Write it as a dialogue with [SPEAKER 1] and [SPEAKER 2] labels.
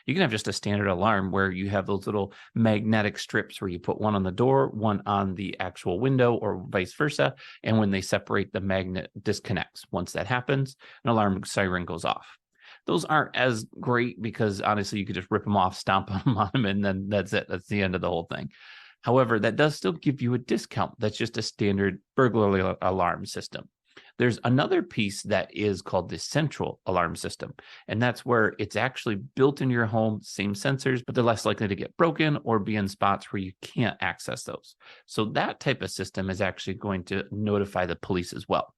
[SPEAKER 1] You can have just a standard alarm where you have those little magnetic strips where you put one on the door, one on the actual window, or vice versa. And when they separate, the magnet disconnects. Once that happens, an alarm siren goes off. Those aren't as great because honestly, you could just rip them off, stomp them on them, and then that's it. That's the end of the whole thing. However, that does still give you a discount. That's just a standard burglary alarm system. There's another piece that is called the central alarm system, and that's where it's actually built into your home, same sensors, but they're less likely to get broken or be in spots where you can't access those. So that type of system is actually going to notify the police as well.